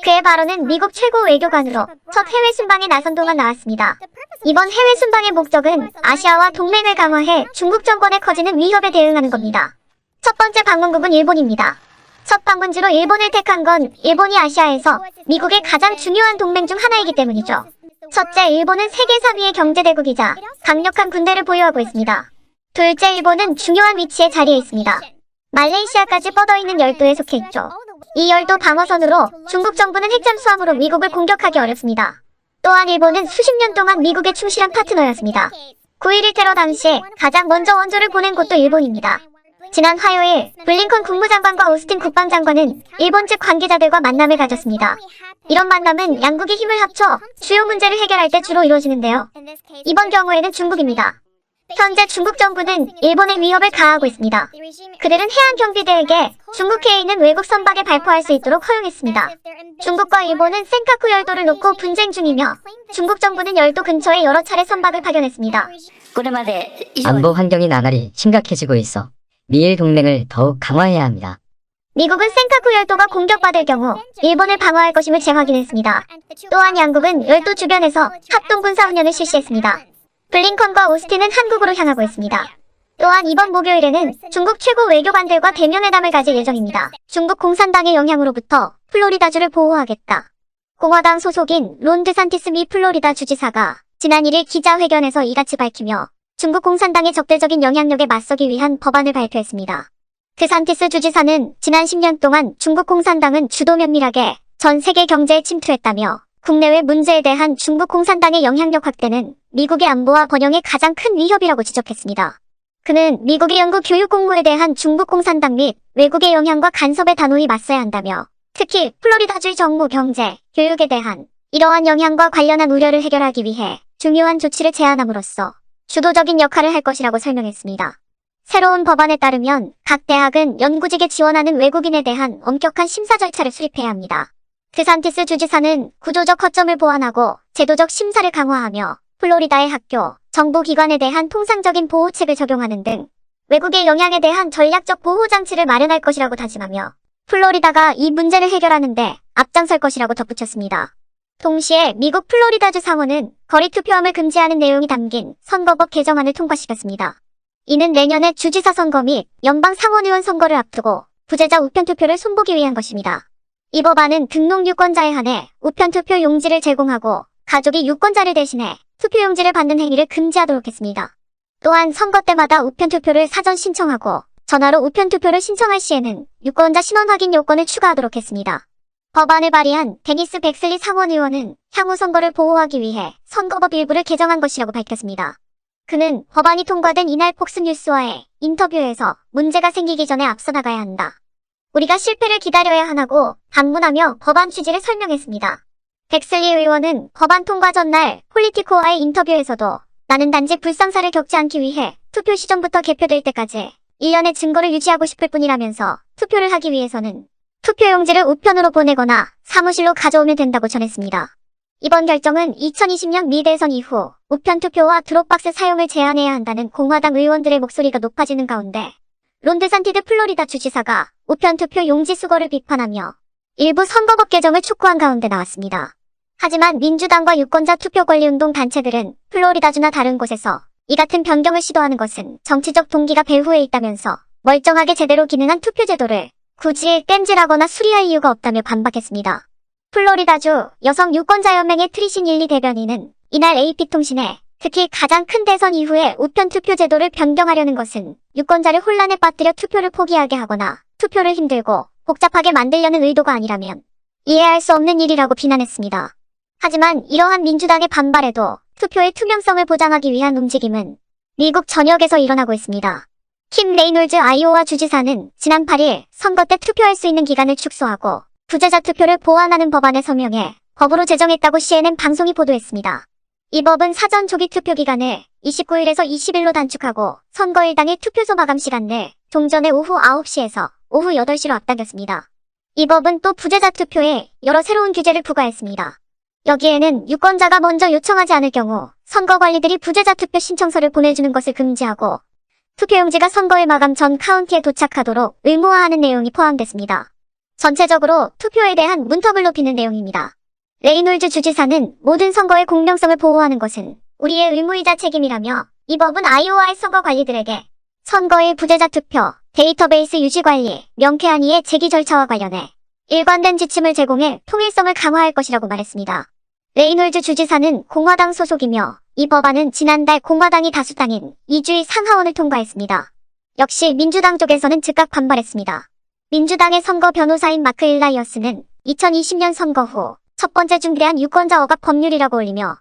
그의 발언은 미국 최고 외교관으로 첫 해외 순방에 나선 동안 나왔습니다. 이번 해외 순방의 목적은 아시아와 동맹을 강화해 중국 정권의 커지는 위협에 대응하는 겁니다. 첫 번째 방문국은 일본입니다. 첫 방문지로 일본을 택한 건 일본이 아시아에서 미국의 가장 중요한 동맹 중 하나이기 때문이죠. 첫째, 일본은 세계 3위의 경제대국이자 강력한 군대를 보유하고 있습니다. 둘째, 일본은 중요한 위치에 자리해 있습니다. 말레이시아까지 뻗어있는 열도에 속해 있죠. 이 열도 방어선으로 중국 정부는 핵잠수함으로 미국을 공격하기 어렵습니다. 또한 일본은 수십 년 동안 미국의 충실한 파트너였습니다. 9.11 테러 당시에 가장 먼저 원조를 보낸 곳도 일본입니다. 지난 화요일 블링컨 국무장관과 오스틴 국방장관은 일본 측 관계자들과 만남을 가졌습니다. 이런 만남은 양국이 힘을 합쳐 주요 문제를 해결할 때 주로 이루어지는데요. 이번 경우에는 중국입니다. 현재 중국 정부는 일본에 위협을 가하고 있습니다. 그들은 해안 경비대에게 중국해에 있는 외국 선박에 발포할 수 있도록 허용했습니다. 중국과 일본은 센카쿠 열도를 놓고 분쟁 중이며 중국 정부는 열도 근처에 여러 차례 선박을 파견했습니다. 안보 환경이 나날이 심각해지고 있어 미일 동맹을 더욱 강화해야 합니다. 미국은 센카쿠 열도가 공격받을 경우 일본을 방어할 것임을 재확인했습니다. 또한 양국은 열도 주변에서 합동 군사훈련을 실시했습니다. 블링컨과 오스틴은 한국으로 향하고 있습니다. 또한 이번 목요일에는 중국 최고 외교관들과 대면회담을 가질 예정입니다. 중국 공산당의 영향으로부터 플로리다주를 보호하겠다. 공화당 소속인 론 드산티스 미 플로리다 주지사가 지난 1일 기자회견에서 이같이 밝히며 중국 공산당의 적대적인 영향력에 맞서기 위한 법안을 발표했습니다. 드산티스 주지사는 지난 10년 동안 중국 공산당은 주도 면밀하게 전 세계 경제에 침투했다며 국내외 문제에 대한 중국 공산당의 영향력 확대는 미국의 안보와 번영의 가장 큰 위협이라고 지적했습니다. 그는 미국의 연구 교육 공무에 대한 중국 공산당 및 외국의 영향과 간섭에 단호히 맞서야 한다며 특히 플로리다주의 정무, 경제, 교육에 대한 이러한 영향과 관련한 우려를 해결하기 위해 중요한 조치를 제안함으로써 주도적인 역할을 할 것이라고 설명했습니다. 새로운 법안에 따르면 각 대학은 연구직에 지원하는 외국인에 대한 엄격한 심사 절차를 수립해야 합니다. 드산티스 주지사는 구조적 허점을 보완하고 제도적 심사를 강화하며 플로리다의 학교, 정부기관에 대한 통상적인 보호책을 적용하는 등 외국의 영향에 대한 전략적 보호장치를 마련할 것이라고 다짐하며 플로리다가 이 문제를 해결하는 데 앞장설 것이라고 덧붙였습니다. 동시에 미국 플로리다주 상원은 거리투표함을 금지하는 내용이 담긴 선거법 개정안을 통과시켰습니다. 이는 내년에 주지사 선거 및 연방 상원의원 선거를 앞두고 부재자 우편투표를 손보기 위한 것입니다. 이 법안은 등록 유권자에 한해 우편투표 용지를 제공하고 가족이 유권자를 대신해 투표용지를 받는 행위를 금지하도록 했습니다. 또한 선거 때마다 우편투표를 사전 신청하고 전화로 우편투표를 신청할 시에는 유권자 신원 확인 요건을 추가하도록 했습니다. 법안을 발의한 데니스 백슬리 상원의원은 향후 선거를 보호하기 위해 선거법 일부를 개정한 것이라고 밝혔습니다. 그는 법안이 통과된 이날 폭스뉴스와의 인터뷰에서 문제가 생기기 전에 앞서 나가야 한다. 우리가 실패를 기다려야 하고 반문하며 법안 취지를 설명했습니다. 백슬리 의원은 법안 통과 전날 폴리티코와의 인터뷰에서도 나는 단지 불상사를 겪지 않기 위해 투표 시점부터 개표될 때까지 1년의 증거를 유지하고 싶을 뿐이라면서 투표를 하기 위해서는 투표용지를 우편으로 보내거나 사무실로 가져오면 된다고 전했습니다. 이번 결정은 2020년 미 대선 이후 우편 투표와 드롭박스 사용을 제한해야 한다는 공화당 의원들의 목소리가 높아지는 가운데 론 드산티스 플로리다 주지사가 우편 투표 용지 수거를 비판하며 일부 선거법 개정을 촉구한 가운데 나왔습니다. 하지만 민주당과 유권자 투표 권리 운동 단체들은 플로리다주나 다른 곳에서 이 같은 변경을 시도하는 것은 정치적 동기가 배후에 있다면서 멀쩡하게 제대로 기능한 투표 제도를 굳이 땜질하거나 수리할 이유가 없다며 반박했습니다. 플로리다주 여성 유권자연맹의 트리신 일리 대변인은 이날 AP통신에 특히 가장 큰 대선 이후에 우편 투표 제도를 변경하려는 것은 유권자를 혼란에 빠뜨려 투표를 포기하게 하거나 투표를 힘들고 복잡하게 만들려는 의도가 아니라면 이해할 수 없는 일이라고 비난했습니다. 하지만 이러한 민주당의 반발에도 투표의 투명성을 보장하기 위한 움직임은 미국 전역에서 일어나고 있습니다. 킴 레이놀즈 아이오와 주지사는 지난 8일 선거 때 투표할 수 있는 기간을 축소하고 부재자 투표를 보완하는 법안에 서명해 법으로 제정했다고 CNN 방송이 보도했습니다. 이 법은 사전 조기 투표 기간을 29일에서 20일로 단축하고 선거일 당일 투표소 마감 시간을 종전의 오후 9시에서 오후 8시로 앞당겼습니다. 이 법은 또 부재자 투표에 여러 새로운 규제를 부과했습니다. 여기에는 유권자가 먼저 요청하지 않을 경우 선거관리들이 부재자 투표 신청서를 보내주는 것을 금지하고 투표용지가 선거일 마감 전 카운티에 도착하도록 의무화하는 내용이 포함됐습니다. 전체적으로 투표에 대한 문턱을 높이는 내용입니다. 레이놀즈 주지사는 모든 선거의 공정성을 보호하는 것은 우리의 의무이자 책임이라며 이 법은 아이오와의 선거 관리들에게 선거의 부재자 투표, 데이터베이스 유지 관리, 명쾌한 이의 제기 절차와 관련해 일관된 지침을 제공해 통일성을 강화할 것이라고 말했습니다. 레이놀즈 주지사는 공화당 소속이며 이 법안은 지난달 공화당이 다수당인 2주의 상하원을 통과했습니다. 역시 민주당 쪽에서는 즉각 반발했습니다. 민주당의 선거 변호사인 마크 일라이어스는 2020년 선거 후 첫 번째 중대한 유권자 억압 법률이라고 올리며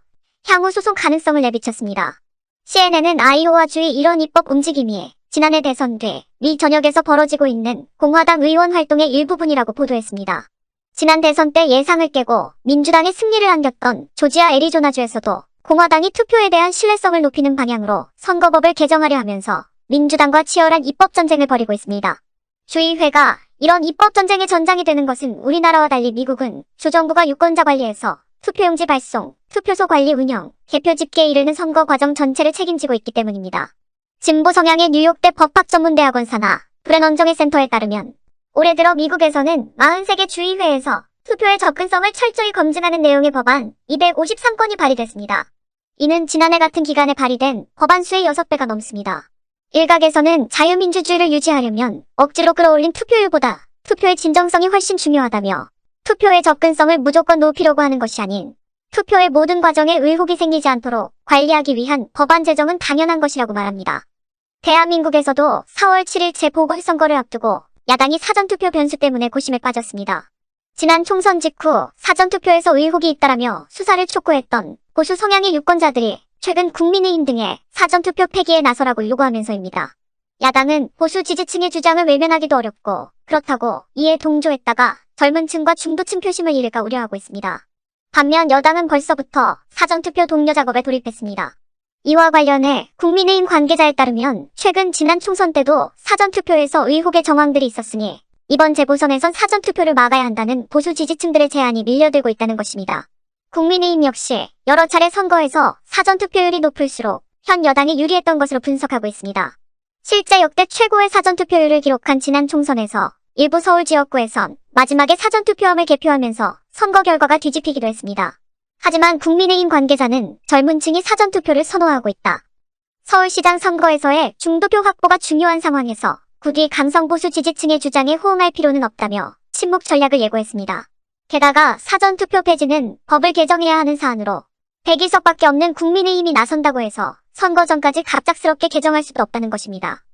향후 소송 가능성을 내비쳤습니다. CNN은 아이오와주의 이런 입법 움직임이 지난해 대선 뒤 미 전역에서 벌어지고 있는 공화당 의원 활동의 일부분이라고 보도했습니다. 지난 대선 때 예상을 깨고 민주당의 승리를 안겼던 조지아 애리조나주에서도 공화당이 투표에 대한 신뢰성을 높이는 방향으로 선거법을 개정하려 하면서 민주당과 치열한 입법전쟁을 벌이고 있습니다. 주의회가 이런 입법전쟁의 전장이 되는 것은 우리나라와 달리 미국은 주정부가 유권자 관리에서 투표용지 발송, 투표소 관리 운영, 개표 집계에 이르는 선거 과정 전체를 책임지고 있기 때문입니다. 진보 성향의 뉴욕대 법학전문대학원 산하 브레넌정의 센터에 따르면 올해 들어 미국에서는 43개 주의회에서 투표의 접근성을 철저히 검증하는 내용의 법안 253건이 발의됐습니다. 이는 지난해 같은 기간에 발의된 법안 수의 6배가 넘습니다. 일각에서는 자유민주주의를 유지하려면 억지로 끌어올린 투표율보다 투표의 진정성이 훨씬 중요하다며 투표의 접근성을 무조건 높이려고 하는 것이 아닌 투표의 모든 과정에 의혹이 생기지 않도록 관리하기 위한 법안 제정은 당연한 것이라고 말합니다. 대한민국에서도 4월 7일 재보궐선거를 앞두고 야당이 사전투표 변수 때문에 고심에 빠졌습니다. 지난 총선 직후 사전투표에서 의혹이 잇따라며 수사를 촉구했던 보수 성향의 유권자들이 최근 국민의힘 등의 사전투표 폐기에 나서라고 요구하면서입니다. 야당은 보수 지지층의 주장을 외면하기도 어렵고 그렇다고 이에 동조했다가 젊은 층과 중도층 표심을 잃을까 우려하고 있습니다. 반면 여당은 벌써부터 사전투표 독려 작업에 돌입했습니다. 이와 관련해 국민의힘 관계자에 따르면 최근 지난 총선 때도 사전투표에서 의혹의 정황들이 있었으니 이번 재보선에선 사전투표를 막아야 한다는 보수 지지층들의 제안이 밀려들고 있다는 것입니다. 국민의힘 역시 여러 차례 선거에서 사전투표율이 높을수록 현 여당이 유리했던 것으로 분석하고 있습니다. 실제 역대 최고의 사전투표율을 기록한 지난 총선에서 일부 서울 지역구에선 마지막에 사전투표함을 개표하면서 선거 결과가 뒤집히기도 했습니다. 하지만 국민의힘 관계자는 젊은 층이 사전투표를 선호하고 있다. 서울시장 선거에서의 중도표 확보가 중요한 상황에서 굳이 강성보수 지지층의 주장에 호응할 필요는 없다며 침묵 전략을 예고했습니다. 게다가 사전투표 폐지는 법을 개정해야 하는 사안으로 100일석밖에 없는 국민의힘이 나선다고 해서 선거 전까지 갑작스럽게 개정할 수도 없다는 것입니다.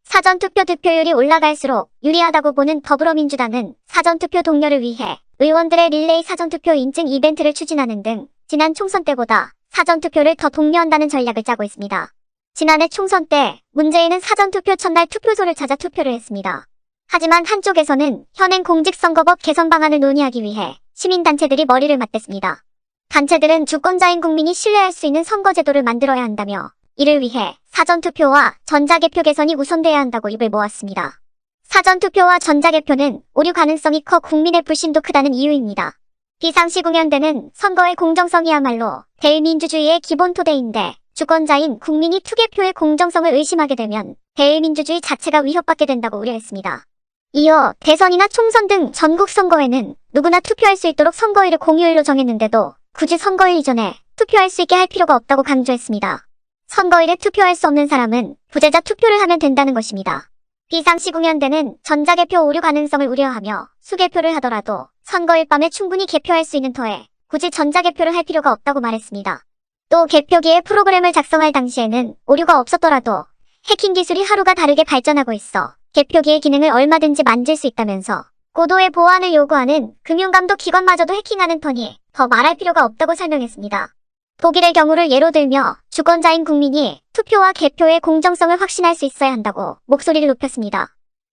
사전투표 득표율이 올라갈수록 유리하다고 보는 더불어민주당은 사전투표 독려를 위해 의원들의 릴레이 사전투표 인증 이벤트를 추진하는 등 지난 총선 때보다 사전투표를 더 독려한다는 전략을 짜고 있습니다. 지난해 총선 때 문재인은 사전투표 첫날 투표소를 찾아 투표를 했습니다. 하지만 한쪽에서는 현행 공직선거법 개선 방안을 논의하기 위해 시민단체들이 머리를 맞댔습니다. 단체들은 주권자인 국민이 신뢰할 수 있는 선거제도를 만들어야 한다며 이를 위해 사전투표와 전자개표 개선이 우선돼야 한다고 입을 모았습니다. 사전투표와 전자개표는 오류 가능성이 커 국민의 불신도 크다는 이유입니다. 비상시 국연대는 선거의 공정성이야말로 대의민주주의의 기본 토대인데 주권자인 국민이 투개표의 공정성을 의심하게 되면 대의민주주의 자체가 위협받게 된다고 우려했습니다. 이어 대선이나 총선 등 전국 선거에는 누구나 투표할 수 있도록 선거일을 공휴일로 정했는데도 굳이 선거일 이전에 투표할 수 있게 할 필요가 없다고 강조했습니다. 선거일에 투표할 수 없는 사람은 부재자 투표를 하면 된다는 것입니다. 비상시국연대는 전자개표 오류 가능성을 우려하며 수개표를 하더라도 선거일 밤에 충분히 개표할 수 있는 터에 굳이 전자개표를 할 필요가 없다고 말했습니다. 또 개표기에 프로그램을 작성할 당시에는 오류가 없었더라도 해킹 기술이 하루가 다르게 발전하고 있어 개표기의 기능을 얼마든지 만질 수 있다면서 고도의 보안을 요구하는 금융감독 기관마저도 해킹하는 터니 더 말할 필요가 없다고 설명했습니다. 독일의 경우를 예로 들며 주권자인 국민이 투표와 개표의 공정성을 확신할 수 있어야 한다고 목소리를 높였습니다.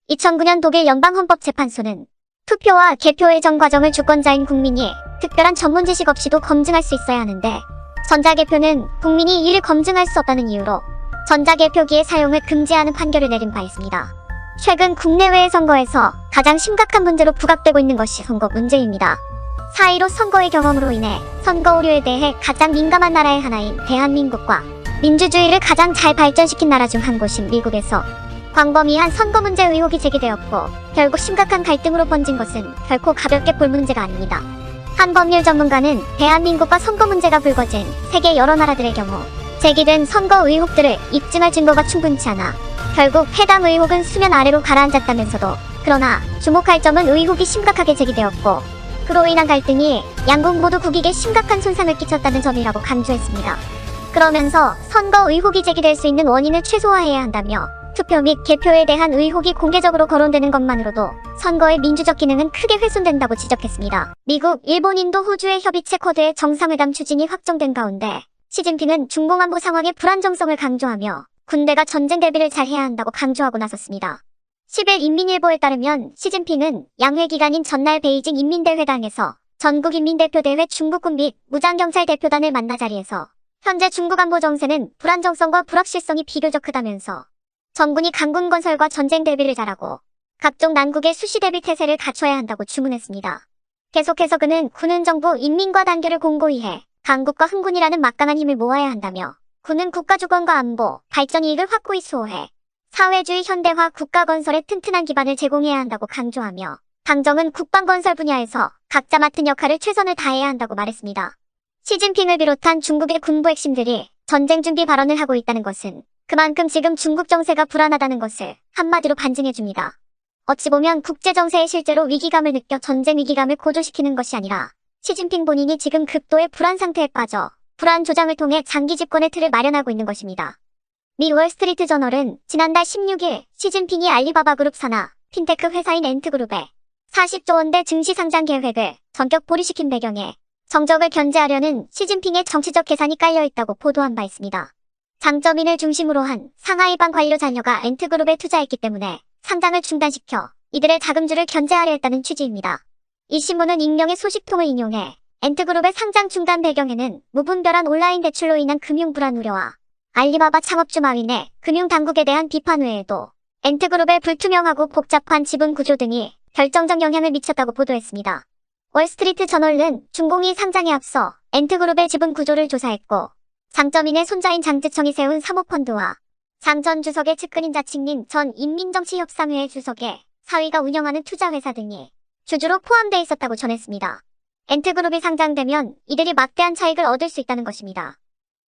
2009년 독일 연방헌법재판소는 투표와 개표의 전 과정을 주권자인 국민이 특별한 전문 지식 없이도 검증할 수 있어야 하는데 전자개표는 국민이 이를 검증할 수 없다는 이유로 전자개표기의 사용을 금지하는 판결을 내린 바 있습니다. 최근 국내외의 선거에서 가장 심각한 문제로 부각되고 있는 것이 선거 문제입니다. 4.15 선거의 경험으로 인해 선거 오류에 대해 가장 민감한 나라의 하나인 대한민국과 민주주의를 가장 잘 발전시킨 나라 중 한 곳인 미국에서 광범위한 선거 문제 의혹이 제기되었고 결국 심각한 갈등으로 번진 것은 결코 가볍게 볼 문제가 아닙니다. 한 법률 전문가는 대한민국과 선거 문제가 불거진 세계 여러 나라들의 경우 제기된 선거 의혹들을 입증할 증거가 충분치 않아 결국 해당 의혹은 수면 아래로 가라앉았다면서도 그러나 주목할 점은 의혹이 심각하게 제기되었고 그로 인한 갈등이 양국 모두 국익에 심각한 손상을 끼쳤다는 점이라고 강조했습니다. 그러면서 선거 의혹이 제기될 수 있는 원인을 최소화해야 한다며 투표 및 개표에 대한 의혹이 공개적으로 거론되는 것만으로도 선거의 민주적 기능은 크게 훼손된다고 지적했습니다. 미국, 일본, 인도, 호주의 협의체 쿼드의 정상회담 추진이 확정된 가운데 시진핑은 중공안보 상황의 불안정성을 강조하며 군대가 전쟁 대비를 잘 해야 한다고 강조하고 나섰습니다. 10일 인민일보에 따르면 시진핑은 양회 기간인 전날 베이징 인민대회당에서 전국인민대표대회 중국군 및 무장경찰 대표단을 만나 자리에서 현재 중국 안보 정세는 불안정성과 불확실성이 비교적 크다면서 정군이 강군 건설과 전쟁 대비를 잘하고 각종 난국의 수시 대비 태세를 갖춰야 한다고 주문했습니다. 계속해서 그는 군은 정부 인민과 단결을 공고히 해 강국과 흥군이라는 막강한 힘을 모아야 한다며 군은 국가 주권과 안보, 발전 이익을 확고히 수호해 사회주의 현대화 국가 건설에 튼튼한 기반을 제공해야 한다고 강조하며 당정은 국방 건설 분야에서 각자 맡은 역할을 최선을 다해야 한다고 말했습니다. 시진핑을 비롯한 중국의 군부 핵심들이 전쟁 준비 발언을 하고 있다는 것은 그만큼 지금 중국 정세가 불안하다는 것을 한마디로 반증해줍니다. 어찌 보면 국제 정세에 실제로 위기감을 느껴 전쟁 위기감을 고조시키는 것이 아니라 시진핑 본인이 지금 극도의 불안 상태에 빠져 불안 조장을 통해 장기 집권의 틀을 마련하고 있는 것입니다. 미 월스트리트 저널은 지난달 16일 시진핑이 알리바바 그룹 산하 핀테크 회사인 엔트그룹에 40조 원대 증시 상장 계획을 전격 보류시킨 배경에 정적을 견제하려는 시진핑의 정치적 계산이 깔려있다고 보도한 바 있습니다. 장점인을 중심으로 한 상하이방 관료 자녀가 엔트그룹에 투자했기 때문에 상장을 중단시켜 이들의 자금줄을 견제하려 했다는 취지입니다. 이 신문은 익명의 소식통을 인용해 엔트그룹의 상장 중단 배경에는 무분별한 온라인 대출로 인한 금융 불안 우려와 알리바바 창업주 마윈의 금융당국에 대한 비판 외에도 엔트그룹의 불투명하고 복잡한 지분 구조 등이 결정적 영향을 미쳤다고 보도했습니다. 월스트리트 저널은 중공이 상장에 앞서 엔트그룹의 지분 구조를 조사했고 장점인의 손자인 장쯔청이 세운 사모펀드와 장 전 주석의 측근인 자칭린 전 인민정치협상회 주석의 사위가 운영하는 투자회사 등이 주주로 포함돼 있었다고 전했습니다. 엔트그룹이 상장되면 이들이 막대한 차익을 얻을 수 있다는 것입니다.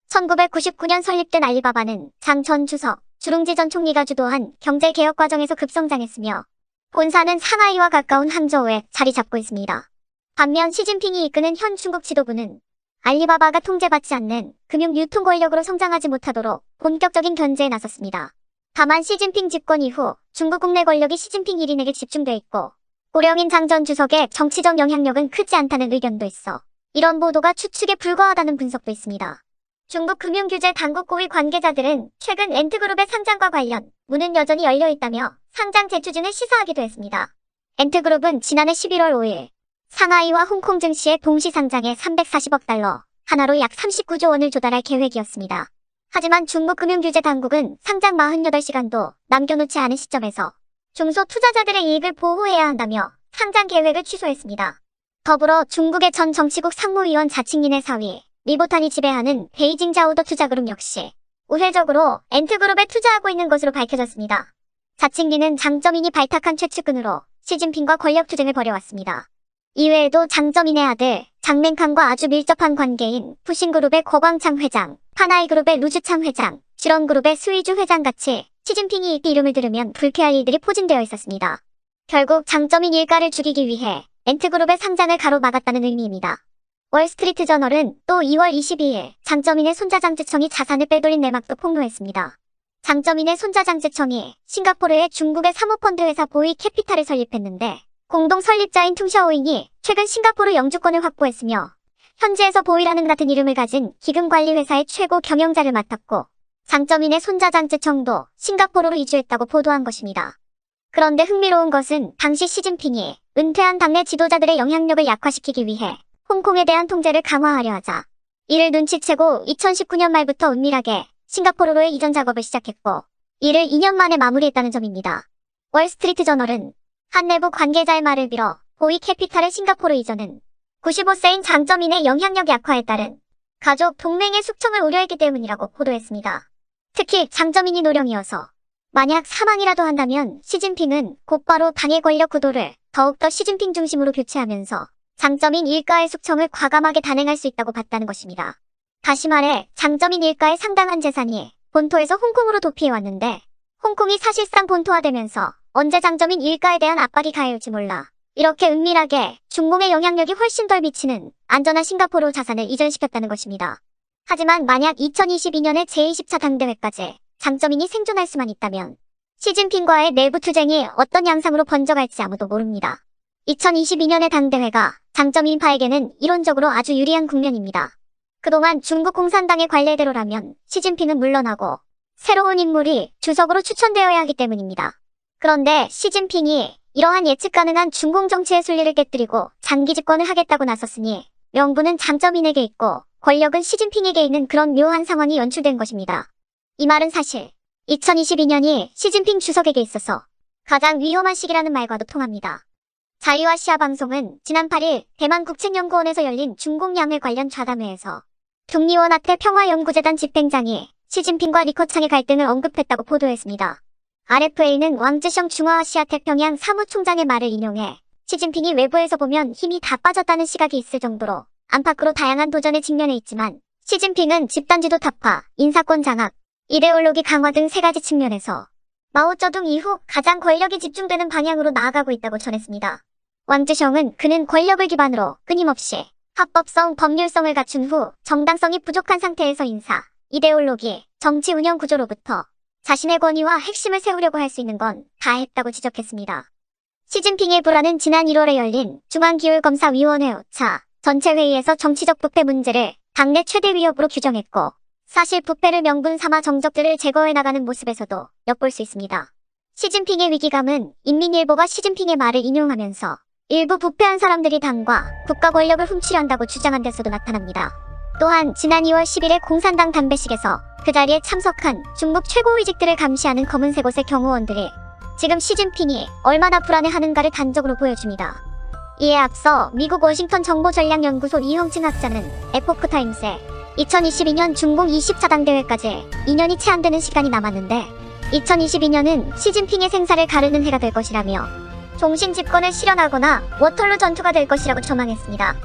1999년 설립된 알리바바는 장 전 주석, 주룽지 전 총리가 주도한 경제개혁 과정에서 급성장했으며 본사는 상하이와 가까운 항저우에 자리 잡고 있습니다. 반면 시진핑이 이끄는 현 중국 지도부는 알리바바가 통제받지 않는 금융 유통 권력으로 성장하지 못하도록 본격적인 견제에 나섰습니다. 다만 시진핑 집권 이후 중국 국내 권력이 시진핑 1인에게 집중돼 있고 고령인 장 전 주석의 정치적 영향력은 크지 않다는 의견도 있어 이런 보도가 추측에 불과하다는 분석도 있습니다. 중국 금융규제 당국 고위 관계자들은 최근 엔트그룹의 상장과 관련 문은 여전히 열려있다며 상장 재추진을 시사하기도 했습니다. 엔트그룹은 지난해 11월 5일 상하이와 홍콩 증시의 동시 상장에 340억 달러, 하나로 약 39조 원을 조달할 계획이었습니다. 하지만 중국 금융규제 당국은 상장 48시간도 남겨놓지 않은 시점에서 중소 투자자들의 이익을 보호해야 한다며 상장 계획을 취소했습니다. 더불어 중국의 전 정치국 상무위원 자칭린의 사위, 리보탄이 지배하는 베이징 자오더 투자그룹 역시 우회적으로 엔트그룹에 투자하고 있는 것으로 밝혀졌습니다. 자칭린은 장점인이 발탁한 최측근으로 시진핑과 권력 투쟁을 벌여왔습니다. 이외에도 장점인의 아들 장맹칸과 아주 밀접한 관계인 푸신그룹의 거광창 회장, 파나이그룹의 루즈창 회장, 실원그룹의 스위주 회장 같이 시진핑이 이 이름을 들으면 불쾌할 일들이 포진되어 있었습니다. 결국 장점인 일가를 죽이기 위해 엔트그룹의 상장을 가로막았다는 의미입니다. 월스트리트 저널은 또 2월 22일 장점인의 손자 장쯔청이 자산을 빼돌린 내막도 폭로했습니다. 장점인의 손자 장쯔청이 싱가포르의 중국의 사모펀드 회사 보이 캐피탈을 설립했는데 공동 설립자인 퉁샤오잉이 최근 싱가포르 영주권을 확보했으며 현지에서 보이라는 같은 이름을 가진 기금관리회사의 최고 경영자를 맡았고 장점인의 손자 장쯔청도 싱가포르로 이주했다고 보도한 것입니다. 그런데 흥미로운 것은 당시 시진핑이 은퇴한 당내 지도자들의 영향력을 약화시키기 위해 홍콩에 대한 통제를 강화하려 하자 이를 눈치채고 2019년 말부터 은밀하게 싱가포르로의 이전 작업을 시작했고 이를 2년 만에 마무리했다는 점입니다. 월스트리트 저널은 한 내부 관계자의 말을 빌어 보이 캐피탈의 싱가포르 이전은 95세인 장점인의 영향력 약화에 따른 가족 동맹의 숙청을 우려했기 때문이라고 보도했습니다. 특히 장점인이 노령이어서 만약 사망이라도 한다면 시진핑은 곧바로 당의 권력 구도를 더욱더 시진핑 중심으로 교체하면서 장점인 일가의 숙청을 과감하게 단행할 수 있다고 봤다는 것입니다. 다시 말해 장점인 일가의 상당한 재산이 본토에서 홍콩으로 도피해왔는데 홍콩이 사실상 본토화되면서 언제 장점인 일가에 대한 압박이 가해올지 몰라 이렇게 은밀하게 중공의 영향력이 훨씬 덜 미치는 안전한 싱가포르 자산을 이전시켰다는 것입니다. 하지만 만약 2022년에 제20차 당대회까지 장점인이 생존할 수만 있다면 시진핑과의 내부 투쟁이 어떤 양상으로 번져갈지 아무도 모릅니다. 2022년의 당대회가 장점인파에게는 이론적으로 아주 유리한 국면입니다. 그동안 중국 공산당의 관례대로라면 시진핑은 물러나고 새로운 인물이 주석으로 추천되어야 하기 때문입니다. 그런데 시진핑이 이러한 예측 가능한 중공 정치의 순리를 깨뜨리고 장기 집권을 하겠다고 나섰으니 명분은 장점인에게 있고 권력은 시진핑에게 있는 그런 묘한 상황이 연출된 것입니다. 이 말은 사실 2022년이 시진핑 주석에게 있어서 가장 위험한 시기라는 말과도 통합니다. 자유아시아 방송은 지난 8일 대만국책연구원에서 열린 중공양회 관련 좌담회에서 북리원아태 평화연구재단 집행장이 시진핑과 리커창의 갈등을 언급했다고 보도했습니다. RFA는 왕즈성 중화아시아 태평양 사무총장의 말을 인용해 시진핑이 외부에서 보면 힘이 다 빠졌다는 시각이 있을 정도로 안팎으로 다양한 도전에 직면해 있지만 시진핑은 집단지도 타파, 인사권 장악, 이데올로기 강화 등 세 가지 측면에서 마오쩌둥 이후 가장 권력이 집중되는 방향으로 나아가고 있다고 전했습니다. 왕즈성은 그는 권력을 기반으로 끊임없이 합법성, 법률성을 갖춘 후 정당성이 부족한 상태에서 인사, 이데올로기, 정치 운영 구조로부터 자신의 권위와 핵심을 세우려고 할 수 있는 건 다 했다고 지적했습니다. 시진핑의 불안은 지난 1월에 열린 중앙기율검사위원회 5차 전체회의에서 정치적 부패 문제를 당내 최대 위협으로 규정했고 사실 부패를 명분 삼아 정적들을 제거해 나가는 모습에서도 엿볼 수 있습니다. 시진핑의 위기감은 인민일보가 시진핑의 말을 인용하면서 일부 부패한 사람들이 당과 국가 권력을 훔치려 한다고 주장한 데서도 나타납니다. 또한 지난 2월 10일에 공산당 단배식에서 그 자리에 참석한 중국 최고위직들을 감시하는 검은색 옷의 경호원들이 지금 시진핑이 얼마나 불안해하는가를 단적으로 보여줍니다. 이에 앞서 미국 워싱턴 정보전략연구소 이형증 학자는 에포크타임스에 2022년 중공 24당 대회까지 2년이 채 안 되는 시간이 남았는데 2022년은 시진핑의 생사를 가르는 해가 될 것이라며 종신 집권을 실현하거나 워털루 전투가 될 것이라고 전망했습니다.